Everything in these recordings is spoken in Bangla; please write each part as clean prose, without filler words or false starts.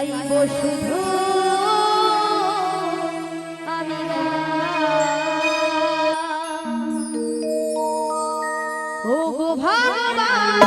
গাইব শুধু আমি ও গো ভগবান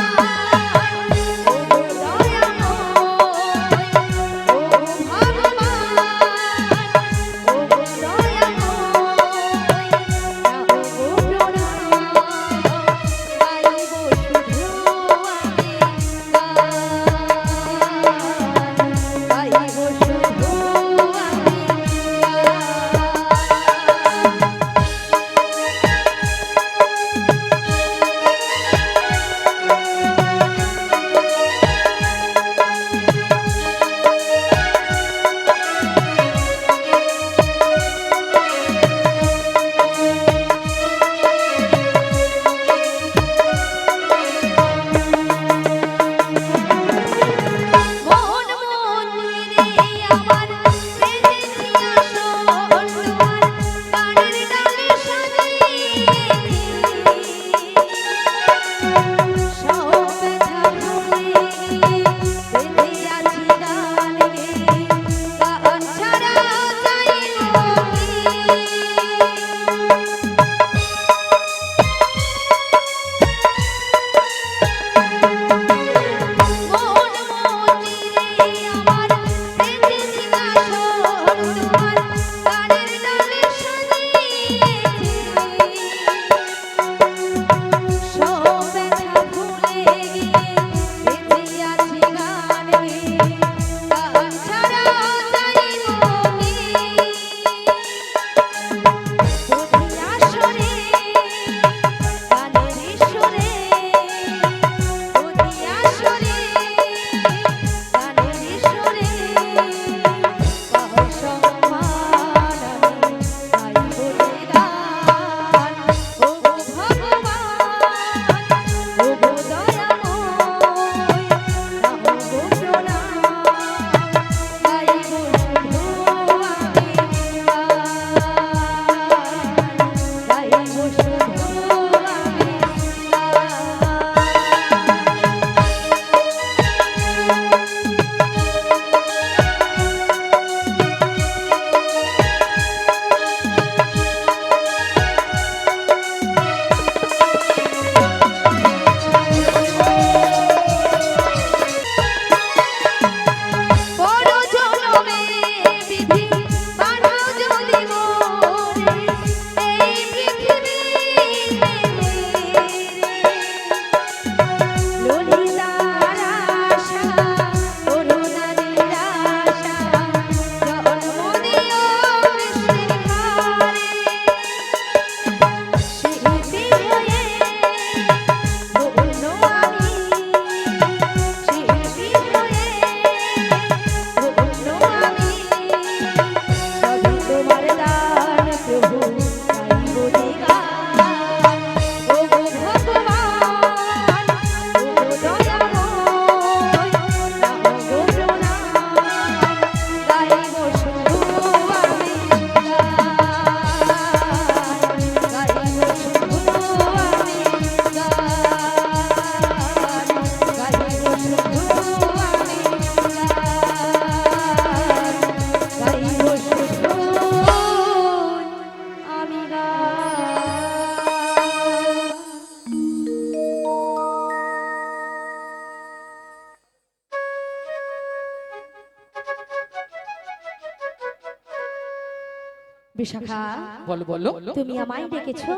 বিশাখা বলো বলো তুমি আমায় ডেকেছো?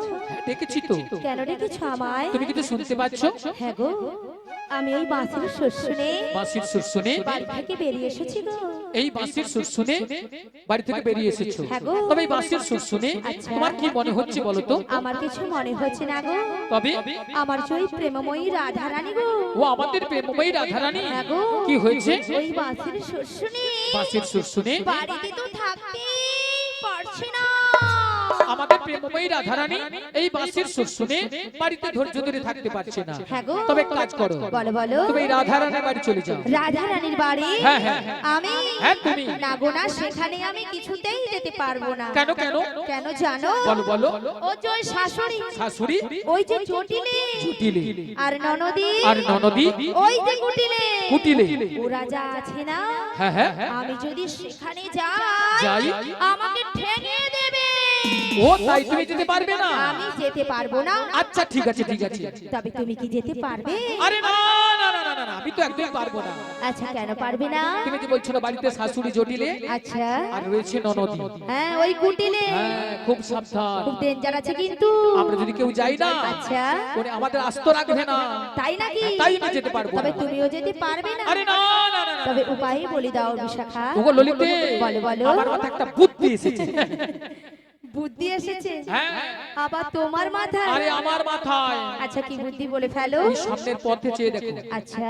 ডেকেছি তো। কেন ডেকেছো আমায়? তুমি কিন্তু শুনতে পাচ্ছ? হ্যাঁ গো, আমি এই বাঁশির সুর শুনে বাড়ি থেকে বেরিয়ে এসেছি গো। এই বাঁশির সুর শুনে বাড়ি থেকে বেরিয়ে এসেছো? তবে এই বাঁশির সুর শুনে তোমার কি মনে হচ্ছে বলো তো? আমার কিছু মনে হচ্ছে না গো। তবে আমার জয় প্রেমময়ী রাধারানী গো। ও আমাদের প্রেমময়ী রাধারানী? হ্যাঁ গো। কি হয়েছে? ওই বাঁশির সুর শুনে বাঁশির সুর শুনে বাড়িতে তো থাকতে পারছি না। আমাদের প্রেমময়ী রাধারানী এই বাঁশির সুর শুনে বাড়িতে ধৈর্য ধরে থাকতে পারছে না। হ্যাঁ গো। তবে এক কাজ করো, বলো বলো। তুমি এই রাধারানীর বাড়ি চলে যাও। রাধারানীর বাড়ি? হ্যাঁ হ্যাঁ হ্যাঁ। আমি? হ্যাঁ তুমি। না গো না, সেখানে আমি কিছুতেই যেতে পারবো না। কেন কেন? কেন জানো? বলো বলো। ও যে ওই শাশুড়ি, শাশুড়ি, ওই যে জটিলে, জটিলে, আর ননদি, আর ননদি, ওই যে কুটিলে, কুটিলে, ওরা যা আছে না, হ্যাঁ হ্যাঁ, আমি যদি সেখানে যাই, যাই আমাকে ঠেঙিয়ে দেবে। ও তাই তুমি যেতে পারবে না? আমি যেতে পারবো না। আচ্ছা ঠিক আছে ঠিক আছে। তবে তুমি কি যেতে পারবে? আরে না না না না না, আমি তো একদম পারবো না। আচ্ছা কেন পারবে না? তুমি যে বলছো না বাড়িতে শাশুড়ি জটিলে, আচ্ছা, আর রয়েছে ননদি, হ্যাঁ ওই কুটিলে, হ্যাঁ খুব সাবধান, খুব ডেঞ্জার আছে কিন্তু। আমরা যদি কেউ যাই না, আচ্ছা, ওরে আমাদের আস্ত রাখবে না। তাই নাকি? তাই আমি যেতে পারবো না। তবে তুমিও যেতে পারবে না? আরে না না না না। তবে উপায় বলে দাও বিশাখা। ওগো ললিতে, বলো বলো। আমার মাথায় একটা বুদ্ধি এসেছে। বুদ্ধি এসেছে? হ্যাঁ। আবার তোমার মাথায়? আরে আমার মাথায়। আচ্ছা কি বুদ্ধি বলে ফেলো। ওই সামনের পথে চেয়ে দেখো, আচ্ছা,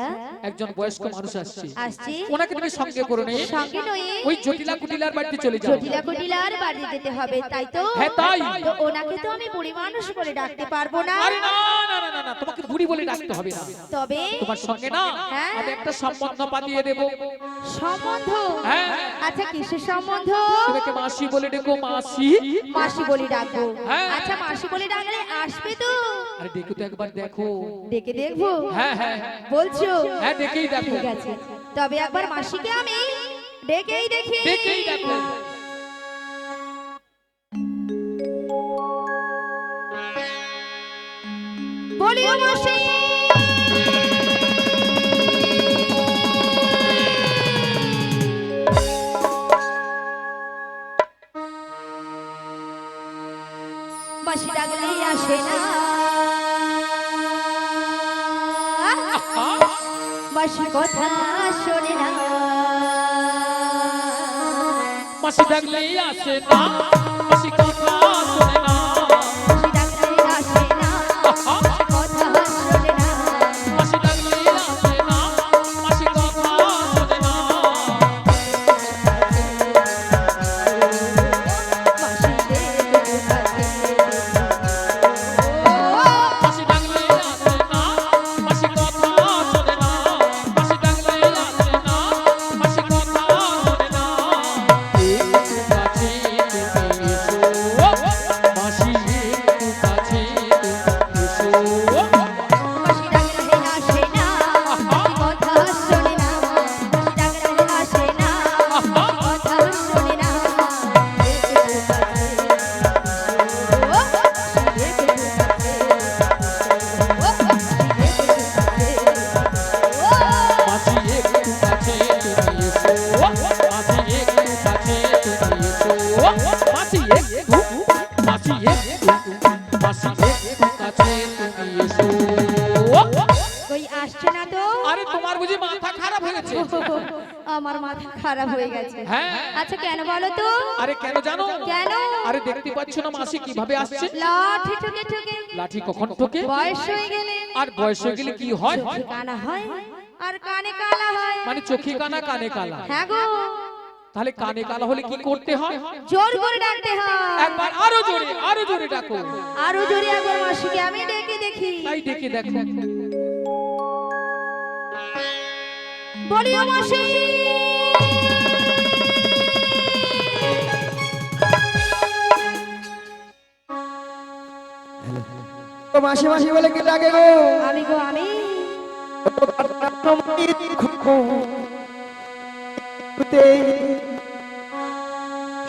একজন বয়স্ক মানুষ আসছে। আসছি। ওনাকে তুমি সঙ্গে করে নিয়ে সঙ্গে নয়ে ওই জটিলা কুটিলার বাড়িতে চলে যাও। জটিলা কুটিলার বাড়ি যেতে হবে, তাই তো? হ্যাঁ তাই। তো ওনাকে তো আমি বুড়ি মানুষ বলে ডাকতে পারবো না। আরে না না না না না, তোমাকে বুড়ি বলে ডাকতে হবে না। তবে তোমার সঙ্গে না হ্যাঁ। আমি একটা সম্বন্ধ পাতিয়ে দেব। সম্বন্ধ? হ্যাঁ। আচ্ছা কিসের সম্বন্ধ? তোমাকে মাসি বলে ডেকো, মাসি। মাসি বলি ডাকবো? হ্যাঁ। আচ্ছা মাসি বলে ডাকলে আসবে তো? আরে দেখো তো একবার দেখো। ডেকে দেখবো? হ্যাঁ হ্যাঁ বলছো? হ্যাঁ, ডেকেই দেখো। ঠিক আছে, তবে একবার মাসিকে আমি ডেকেই দেখি। ডেকেই দেখো। বলিও মাসি। মাসি ডাকলেই আসে না, মাসি কথা শোনে না, মাসি ডাকলেই আসে না, মাসি কথা শোনে না। মাসি ডাকলেই আসে না, মাসি কথা শোনে না, মাসি ডাকলেই আসে না, মাসি কথা শোনে না। মাসি রে তোর কাছে মাসি ডাকলেই আসে না, মাসি কথা শোনে না। মাসি ডাকলেই আসে না, মাসি কথা শোনে না। একটু কাছে তুমি এসো, মাসি একটু কাছে তুমি এসো। মাসি ডাকলেই আসে না, মাসি কথা শোনে না, মাসি ডাকলেই আসে না, মাসি কথা শোনে না। মাসি একটু কাছে তুমি এসো, মাসি একটু কাছে তুমি এসো। মাসি একটু, মাসি একটু, মাসি একটু কাছে তুমি এসো। কই আসছে না তো? আরে তোমার বুঝি মাথা খারাপ হয়ে গেছে? আমার মাথা খারাপ হয়ে গেছে। হ্যাঁ। আচ্ছা কেন বলো তো? আরে কেন জানো? কেন? আরে দেখতে পাচ্ছ না মাসি কিভাবে আসছে? লাঠি ঠুকে ঠুকে। লাঠি কখন ঠোকে? বয়স হয়ে গেলে আর বয়স হয়ে গেলে কি হয়? চোখে কানা হয় আর কানে কালা হয়। মানে চোখে কানা কানে কালা। হ্যাঁ গো, তাহলে কানে কালা হলে কি করতে হয়? জোর করে ডাকতে হয়। একবার আরো জোরে ডাকো। আরো জোরে একবার মাসিকে আমি ডেকে দেখি। তাই ডেকে দেখো। বলিও মাসি। তো মাসি মাসি বলে কি ডাকে গো? আমি গো আমি।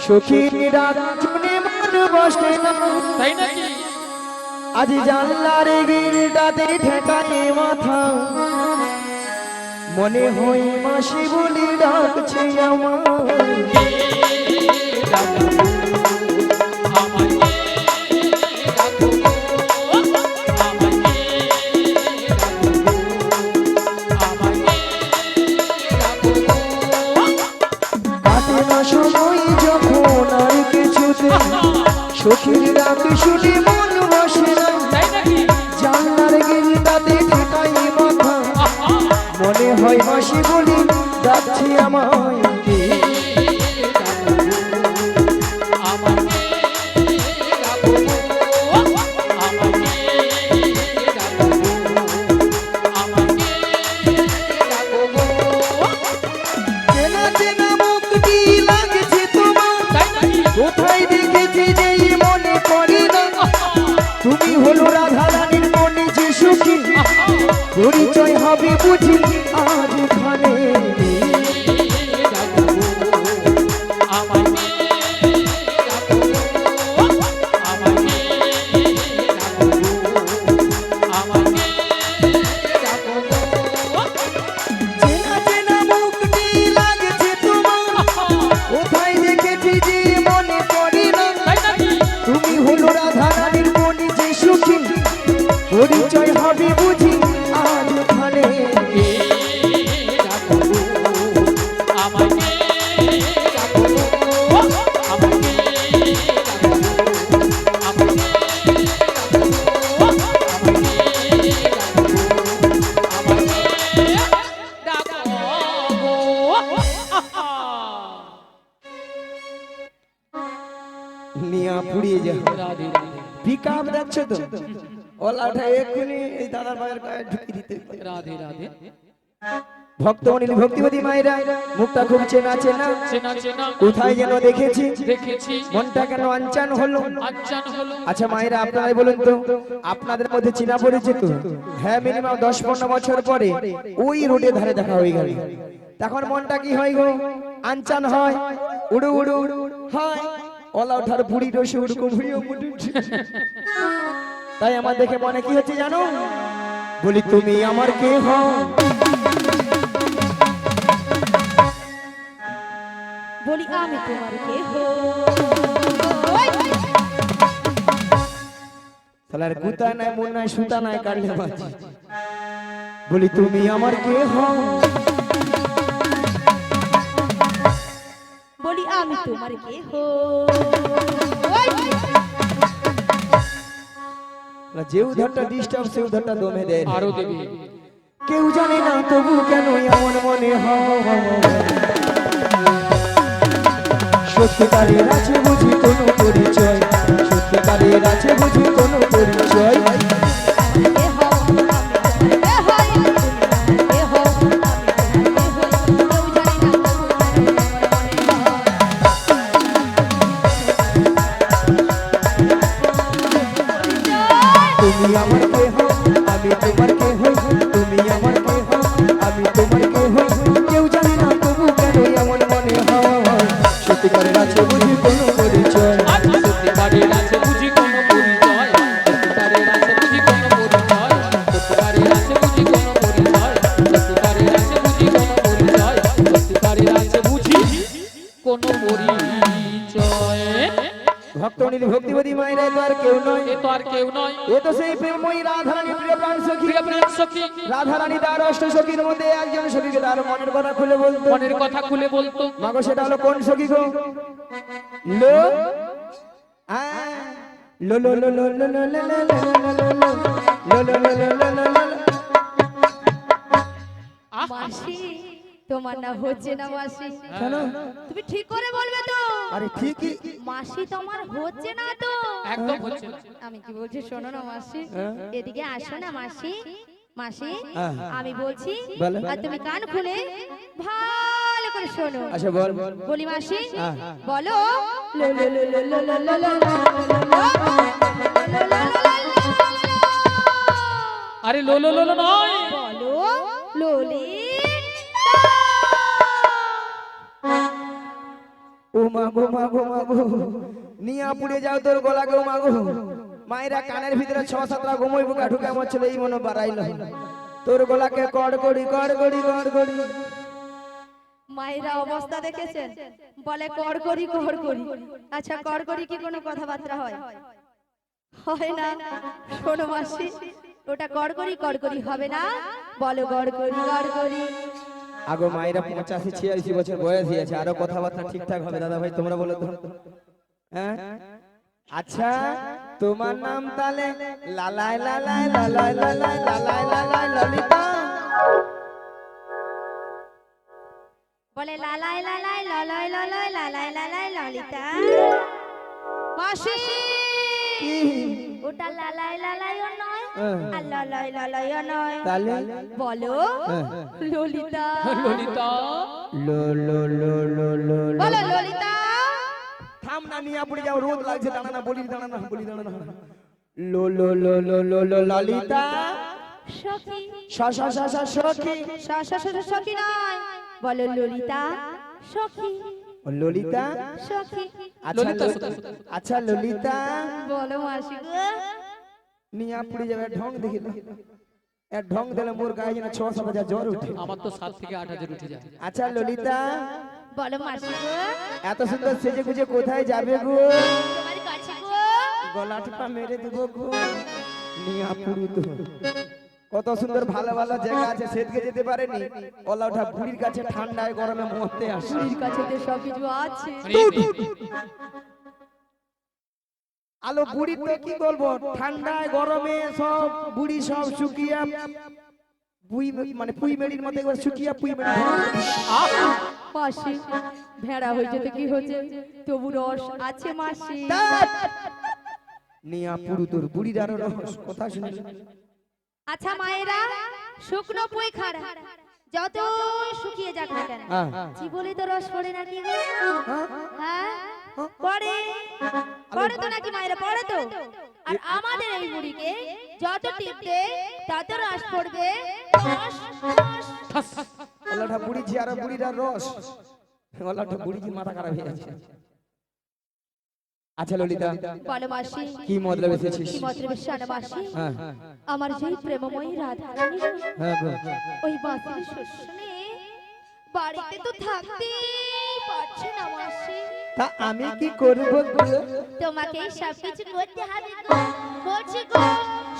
সখী ডাক শুনে মন বসে না, তাই নাকি? আজ জানলার গিলটাতে ঠেকায় মাথা, মনে হয় মাসি বলি ডাকছে আমার। কাটে না সময় যখন আর কিছুতে, সখীর ডাক শুনে মন বসে না, জানলার গিলটাতে ঠেকায় মাথা, মনে হয় মাসি বলি ডাকছে আমায়। চেনা মুখটি লাগছে তোমার, তাই নাকি কোথায় দেখেছি যে মনে পড়ে না, তুমি হলো রাধা রানীর মনে যে সুখী, পরিচয় হবে বুঝি আজ এখানে। চেনা চেনা মুখটি লাগছে তোমার, কোথায় দেখেছি যে মনে পড়ে না, তুমি হলো রাধা রানীর মনে যে সুখী, পরিচয় হবে বুঝি আজ এখানে। নিয়া পুড়িয়ে যা পিক আপ দেখছো তো, ওলা উঠায় এক্ষুনি এই দাদার পায়ের গায়ে ঢুকিয়ে দিতে। রাধে রাধে ভক্তমণি ভক্তিবতী মায়েরা মুখটা খুব চেনা চেনা, চেনা চেনা কোথায় যেন দেখেছি, দেখেছি মনটা কেন আনচান হলো। আচ্ছান হলো আচ্ছা মায়েরা আপনারাই বলুন তো, আপনাদের মধ্যে চেনা পরিচিত? হ্যাঁ, মিনিমাম 10-15 বছর পরে ওই রোডে ধারে দেখা হয়ে গেল, তখন মনটা কি হয় গো? আনচান হয়, উড়ু উড়ু হয়, ওলা ওঠার বুড়ি রসে উড়কো ভুড়িও মুড়ি। তাই আমার দেখে মনে কি হচ্ছে জানো? বলি তুমি আমার কে হও, বলি আমি তোমার কেহ। শালার গুতা নাই মন নাই সুতা নাই কাটলে মাছ। বলি তুমি আমার কে হও, বলি আমি তোমার কেহ। যে উধারটা ডিস্টার্ব সে উধারটা দমে দেয়। আরো দেবী কেউ জানে না তবু কেন এমন মনে হয়, সত্যিকারের আছে বুঝি কোনো পরিচয়, সত্যিকারের আছে বুঝি কোনো পরিচয়। তুমি আমার কে হও, আমি তোমার কে হই, তুমি আমার কে হও, আমি তোমার কে হই, কেউ জানে না তবু কেন এমন মনে হয়, সত্যিকারের আছে বুঝি কোনো পরিচয়। সত্যিকারের আছে বুঝি কোনো পরিচয়, সত্যিকারের আছে বুঝি কোনো পরিচয়, সত্যিকারের আছে বুঝি কোনো পরিচয়, সত্যিকারের আছে বুঝি কোনো পরিচয়, সত্যিকারের আছে বুঝি কোনো পরিচয়। ভক্তমণি ভক্তিবতী মায়েরা তো আর কেউ নয়, এ তো আর কেউ নয়, এ তো সেই প্রেমময়ী রাধারানী প্রিয় প্রাণ সখী। প্রিয় প্রাণ সখী রাধারানী তার অষ্ট সখীর মধ্যে একজন সখীকে তার মনের কথা খুলে বলতো। মনের কথা খুলে বলতো। মাগো সেটা হলো কোন সখী গো? লো আ লো লো লো লো লো লো লো লো লো লো লো লো লো লো লো। মাসি তোমার না হচ্ছে না মাসি, কেন? তুমি ঠিক করে বলবে তো। আরে ঠিকই। মাসি তোমার হচ্ছে না তো। একদম হচ্ছে না। আমি কি বলছি শোনো না মাসি, হ্যাঁ? এদিকে আসো না মাসি। মাসি হ্যাঁ। আমি বলছি বলো। আর তুমি কান খুলে ভালো করে শোনো। আচ্ছা বল। বলি মাসি হ্যাঁ। বলো লো লো লো লো লো লো লো লো লো লো। আরে লো লো লো লো নয়, বলো লোলি। ও মাগো মাগো মাগো, নিয়া পুড়ে যাও তোর গলা গো মাগো। মায়েরা কানের ভিতরে 6-7টা ঘুমোই বুকা ঢুকে মরছিল, এই মনে বাড়াইল তোর গলাকে কড় কড়ি কড় কড়ি কড় কড়ি। মায়েরা অবস্থা দেখেছেন, বলে কড়কড়ি কড়কড়ি। আচ্ছা কড়কড়ি কি কোনো কথাবার্তা হয়? হয় না। শোনো মাসি, ওটা কড়কড়ি কড়কড়ি হবে না, বলো গড়কড়ি গড়কড়ি। আগো মায়েরা 85-86 বছর বয়স হয়েছে, আরো কথাবার্তা ঠিকঠাক হবে দাদা ভাই, তোমরা বলো তো। হ্যাঁ আচ্ছা তোমার নাম তালে লালাই লালাই লালাই লালাই লালাই লালাই ললিতা। বলে লালাই লালাই ললয় ললয় লালাই লালাই ললিতা। মাসি ওটা লালাই লালাইও নয় আর ললয় ললয়ও নয়, তালে বলো ললিতা। ললিতা লো লো লো লো লো লো বলো ললিতা থাম না নিয়ে পড়ে যাও রোদ লাগছে দাঁড়া না বলি দাঁড়া না বলি দাঁড়া না লো লো লো লো লো লো ললিতা সখী সা সা সা সা সখী সখী নয় বলো ললিতা সখী ও ললিতা সখী আচ্ছা ললিতা, আচ্ছা ললিতা বলো মাসি গো নিয়ে পড়ে যাবে ঢং দেখি এর ঢং দিলে মোর গায়ে যেন 6-7 জ্বর উঠে আমার তো 7 থেকে 8,000 উঠে যায়। আচ্ছা ললিতা বলো মাসি গো এত সুন্দর সেজে গুজে কোথায় যাবে গো তোমার কাছে গো গলা টিপা মেরে দেবো গো নিয়া পুরু তো কত সুন্দর ভালো ভালো জায়গা আছে সেদিকে যেতে পারেনি ওলা ওঠা বুড়ির কাছে ঠান্ডায় গরমে মরতে আসে বুড়ির কাছে তো সব কিছু আছে আলো বুড়ি তো কি বলবো ঠান্ডায় গরমে সব বুড়ি সব শুকিয়া বুই মানে পুই মেড়ির মতো একবার শুকিয়া পুই মেড়ি মাসি ভেড়া হয়ে যেতে কি হচ্ছে তবু রস আছে মাসি নিয়া পুরু তোর বুড়ির আরো রস কথা শুনি আচ্ছা মায়েরা শুকনো পুই খাড়া যত শুকিয়ে যাক না কেন হ্যাঁ জীবনে তো রস পড়ে নাকি গো হ্যাঁ পড়ে পড়ে তো নাকি মায়েরা পড়ে তো আর আমাদের এই মুড়িকে যত টিপবে তত রস পড়বে রস রস ওলাটা বুড়ি জি আর বুড়ির আর রস ওলাটা বুড়ি জি মাথা খারাপ হয়ে যাচ্ছে আচ্ছা ললিতা বলো মাসি কি মতলব এসেছিস কি মতলবে শানা মাসি হ্যাঁ আমার যেই প্রেমময়ী রাধা রানী হ্যাঁ গো ওই বাঁশির শুনে বাড়িতে তো থাকতেই পারছে না মাসি তা আমি কি করব গো তোমাকে সব কিছু করতে হবে গো বলছি গো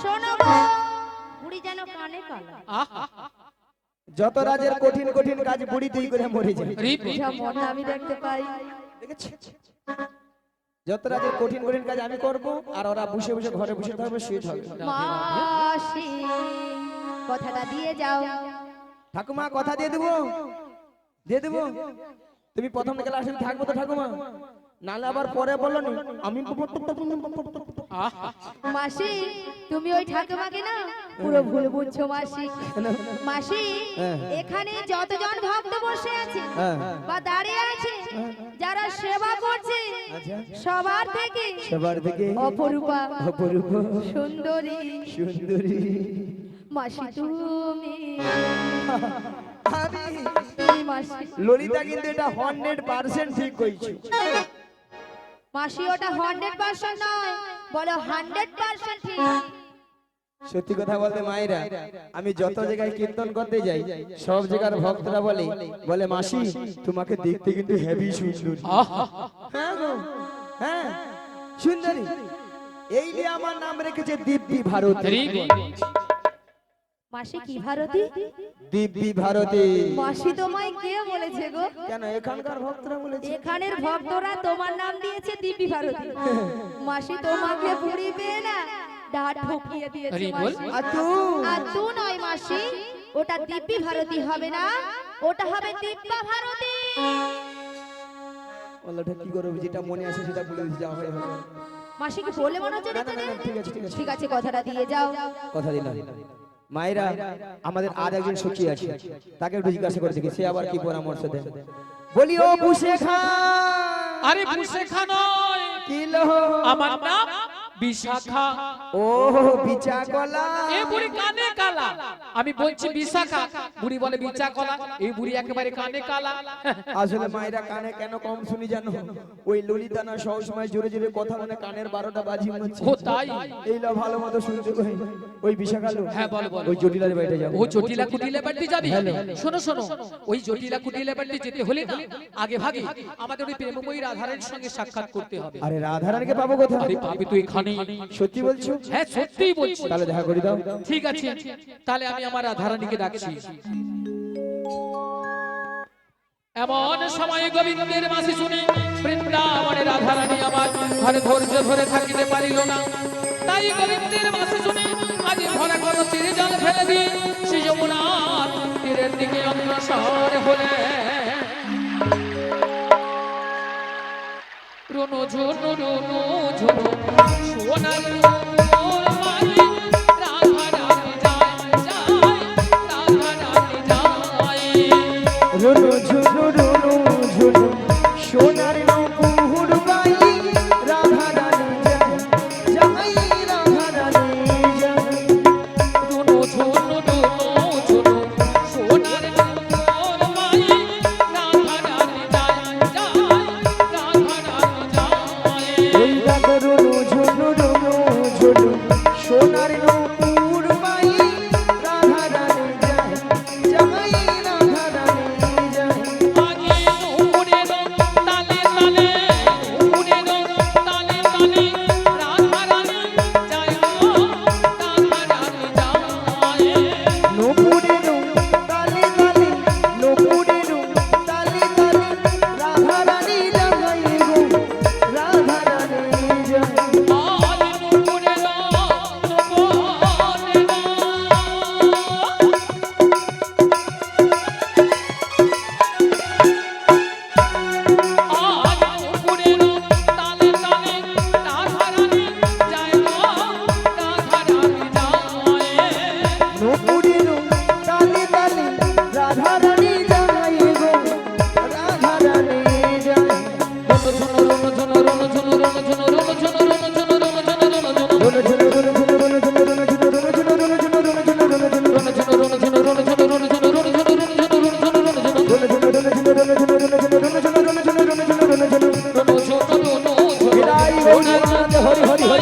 শোনো গো বুড়ি যেন কানে কালা যত রাজের কঠিন কঠিন কাজ বুড়ি তুই করে মরে যায় যেমন আমি দেখতে পাই দেখেছিস যত রাজের কঠিন কঠিন কাজ আমি করব আর ওরা বসে বসে ঘরে বসে থাকবে শুয়ে থাকবে মাসি কথাটা দিয়ে যাও ঠাকুমা কথা দিয়ে দেবো তুমি প্রথম থেকে লাস্ট থাকবো তো ঠাকুমা নালে আবার পরে বলো না আমি মাসি তুমি ওই ঠাকুমাকে না পুরো ভুল বুঝছো মাসি মাসি এখানে যতজন ভক্ত বসে আছে বা দাঁড়িয়ে আছে যারা সেবা করছে সবার থেকে অপরূপা সুন্দরী মাসি তুমি তুমি মাসি ললিতা কিন্তু এটা 100% ঠিক কইছো মাসি ওটা 100% নয় বলো 100% ঠিক সত্যি কথা বলতে মায়েরা আমি যত জায়গায় কীর্তন করতে যাই সব জায়গার ভক্তরা বলে মাসি তোমাকে দেখতে কিন্তু হেভি সুন্দরী হ্যাঁ গো হ্যাঁ সুন্দরী এই নিয়ে আমার নাম রেখেছে দিব্যি ভারতী মাসি কি ভারতী দিব্যি ভারতী মাসি তোমায় কে বলেছে গো কেন এখানকার ভক্তরা বলেছে এখানের ভক্তরা তোমার নাম দিয়েছে দিব্যি ভারতী মাসি তোমাকে বুড়ি পেয়ে না ডাট ঠকিয়ে দিয়েছে মাসি আর তু নয় মাসি ওটা দিব্যি ভারতী হবে না ওটা হবে দিব্যা ভারতী ওটা কি করব যেটা মনে আসে সেটা বলে দিতে যাও হয় মাসি কি বলে মনে হচ্ছে না, ঠিক আছে ঠিক আছে কথাটা দিয়ে যাও কথা দিলাম মায়েরা আমাদের আর একজন সখী আছে তাকে একটু জিজ্ঞাসা করে দেখি সে আবার কি পরামর্শ দেয় বলি ও বুসে খা আরে বুসে খা নয় কি লো আমার নাম বিশাখা ও বিচা কলা এ বুড়ি কানে কালা আমি বলছি বিশাখা বুড়ি বলে বিচা কলা এই বুড়ি একেবারে কানে কালা আসলে মায়েরা কানে কেন কম শুনি জানো ওই ললিতা না সব সময় জোরে জোরে কথা বলে কানের 12টা বাজি হচ্ছে ও তাই এই লো ভালো মতো শুনতে কই ওই বিশাখা লো হ্যাঁ বল ওই জটিলার বাইরে যাও ও জটিলা কুটিলা বাড়তে যাবি শোনো শোনো ওই জটিলা কুটিলা বাড়তে যেতে হলে না আগে ভাগে আমাদের ওই প্রেমময়ী রাধারানীর সঙ্গে সাক্ষাৎ করতে হবে আরে রাধারানীকে পাবো কোথায় আরে পাবি তুই এখানে সত্যি বলছো হ্যাঁ সত্যিই বলছি তাহলে দেখা করে দাও ঠিক আছে তাহলে আমি আমার রাধারানীকে ডাকছি এমন সময় গোবিন্দের বাঁশি শুনে বৃন্দাবনের রাধারানী আমার ঘরে ধৈর্য ধরে থাকিতে পারিল না তাই গোবিন্দের বাঁশি শুনে আজ ভরা করো তীরে জল ফেলে দিয়ে শ্রী যমুনার তীরের দিকে অগ্রসর হলে রুনু ঝুনু রুনু ঝুনু সোনার মোর মাই রাধারানী যায় যায় রাধারানী যায় রুনু ঝুনু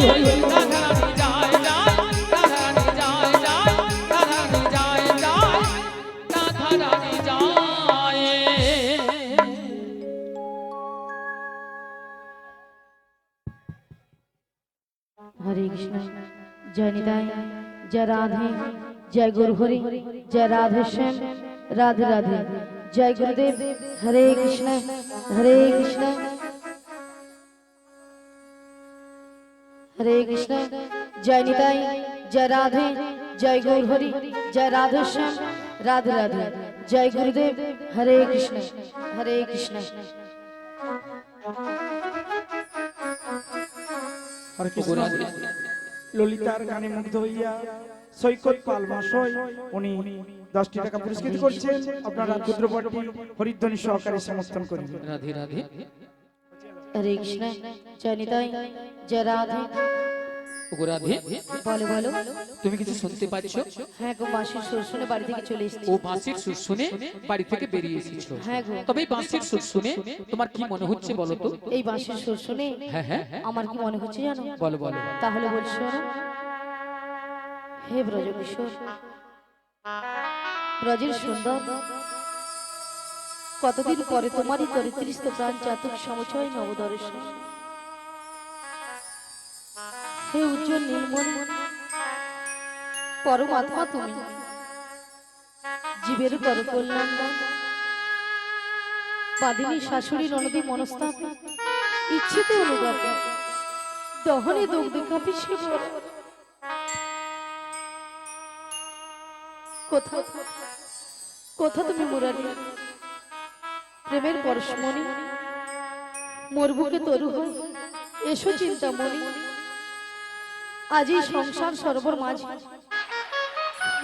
হরি হরি রাধারানী যায় যায় রাধারানী যায় যায় রাধারানী যায় যায় রাধারানী যায়। हरे कृष्ण जय निताई जय राधे जय गुरु हरि जय राधे श्याम राधे राधे जय गुरुदेव हरे कृष्ण हरे कृष्ण हरे कृष्ण जय निताई जय राधे जय गुरु हरि जय राधे श्याम राधे राधे जय गुरुदेव हरे कृष्ण हरे कृष्ण। হরে কৃষ্ণ। ললিতার গানে মুগ্ধ হইয়া সৈকত পাল মহাশয় উনি 10টি টাকা পুরস্কৃত করছেন। আপনারা ক্ষুদ্রপটটি হরিধ্বনি সহকারে সমর্থন করবেন। রাধে রাধে हरे कृष्ण जय निताई जय राधे ওগো রাধে बोलो बोलो তুমি কিছু শুনতে পাচ্ছ? হ্যাঁ গো মাসির সুর শুনে বাড়ি থেকে চলে এসেছি। ও বাঁশির সুর শুনে বাড়ি থেকে বেরিয়ে এসেছো। হ্যাঁ গো। তবে এই বাঁশির সুর শুনে তোমার কি মনে হচ্ছে বলো তো? এই বাঁশির সুর শুনে হ্যাঁ হ্যাঁ আমার কি মনে হচ্ছে জানো? বলো বলো। তাহলে বলছো না, হে ব্রজ কিশোর ব্রজের সুন্দর, কতদিন পরে তোমারই চরিত্রিস্ত প্রাণ চাতক সমচয় নবদর্শন। হে উজ্জ্বল নীলমণি পরমাত্মা তুমি, জীবের কর কল্যাণ দান, বাদিনী শাশুড়ি ননদী মনস্তাপ ইচ্ছিতে অনুগামী দহনে দুগ্ধ কাঁপিছে বর। কোথা কোথা তুমি মুরারি প্রেমের পরশমণি, মোর বুকে তরু হয় এসো চিন্তামণি। আজ এই সংসার সরোবর মাঝে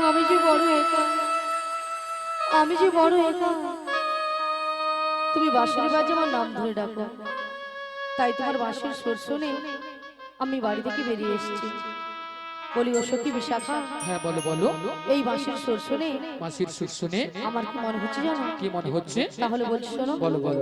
আমি যে বড় একা, আমি যে বড় একা। তুমি বাঁশির বাজে আমার নাম ধরে ডাকো, তাই তোমার বাঁশির সুর শুনে আমি বাড়ি থেকে বেরিয়ে এসেছি। বলি ও সখী বিশাখা, হ্যাঁ বলো বলো। এই বাঁশির সুর শুনে বাঁশির সুর শুনে আমার কি মনে হচ্ছে জানো? কি মনে হচ্ছে? তাহলে বলছি শোনো। বলো বলো।